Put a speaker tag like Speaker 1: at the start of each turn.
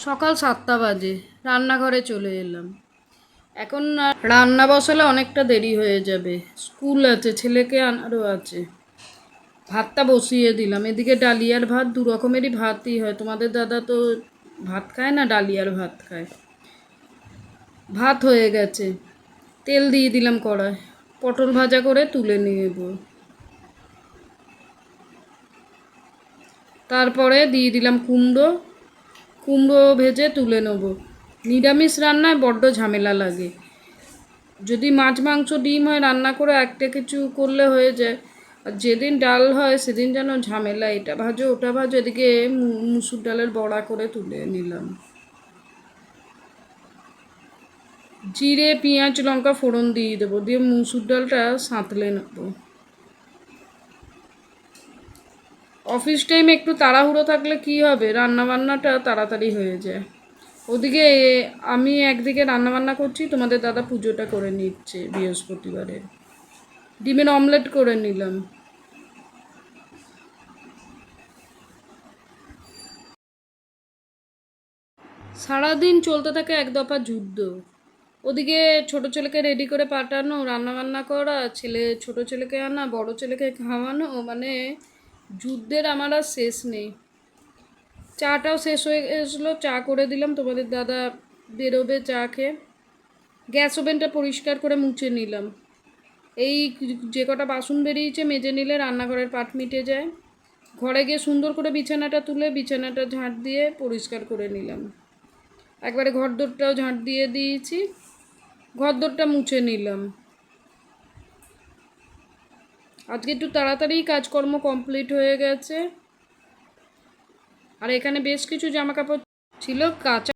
Speaker 1: সকাল 7টা বাজে, রান্নাঘরে চলে এলাম। এখন রান্না বসালে অনেকটা দেরি হয়ে যাবে, স্কুল আছে, ছেলেকে আনারও আছে। ভাতটা বসিয়ে দিলাম। এদিকে ডালিয়ার ভাত, দু রকমেরই ভাতই হয়। তোমাদের দাদা তো ভাত খায় না, ডালিয়ার ভাত খায়। ভাত হয়ে গেছে, তেল দিয়ে দিলাম কড়ায়। পটল ভাজা করে তুলে নেব। তারপরে দিয়ে দিলাম কুমড়ো, কুমড়ো ভেজে তুলে নেব। নিরামিষ রান্নায় বড্ড ঝামেলা লাগে। যদি মাছ মাংস ডিম হয় রান্না করে একটা কিছু করলে হয়ে যায়, আর যেদিন ডাল হয় সেদিন যেন ঝামেলা, এটা ভাজো ওটা ভাজো। এদিকে মুসুর ডালের বড়া করে তুলে নিলাম। জিরে পেঁয়াজ লঙ্কা ফোড়ন দিয়ে দেবো, দিয়ে মুসুর ডালটা সাঁতলে নেব। অফিস টাইমে একটু তাড়াহুড়ো থাকলে কি হবে, রান্নাবান্নাটা তাড়াতাড়ি হয়ে যায়। ওদিকে আমি একদিকে রান্নাবান্না করছি, তোমাদের দাদা পুজোটা করে নিচ্ছে বৃহস্পতিবারের। ডিমের অমলেট করে নিলাম। সারাদিন চলতে থাকে এক দফা যুদ্ধ। ওদিকে ছোট ছেলেকে রেডি করে পাঠানো, রান্নাবান্না করা, ছোট ছেলেকে আনা, বড় ছেলেকে খাওয়ানো, মানে যুদ্ধের আমার আর শেষ নেই। চাটাও শেষ হয়ে গেছিলো, চা করে দিলাম। তোমাদের দাদা বেরোবে চা খেয়ে। গ্যাস ওভেনটা পরিষ্কার করে মুছে নিলাম। এই যে কটা বাসন বেরিয়েছে মেজে নিলে রান্নাঘরের পাট মিটে যায়। ঘরে গিয়ে সুন্দর করে বিছানাটা তুলে বিছানাটা ঝাঁট দিয়ে পরিষ্কার করে নিলাম। একবারে ঘরদোরটাও ঝাঁট দিয়ে দিয়েছি, ঘরদোরটা মুছে নিলাম। আজকে একটু তাড়াতাড়ি কাজকর্ম কমপ্লিট হয়ে গেছে। আর এখানে বেশ কিছু জামা কাপড় ছিল কাঁচা।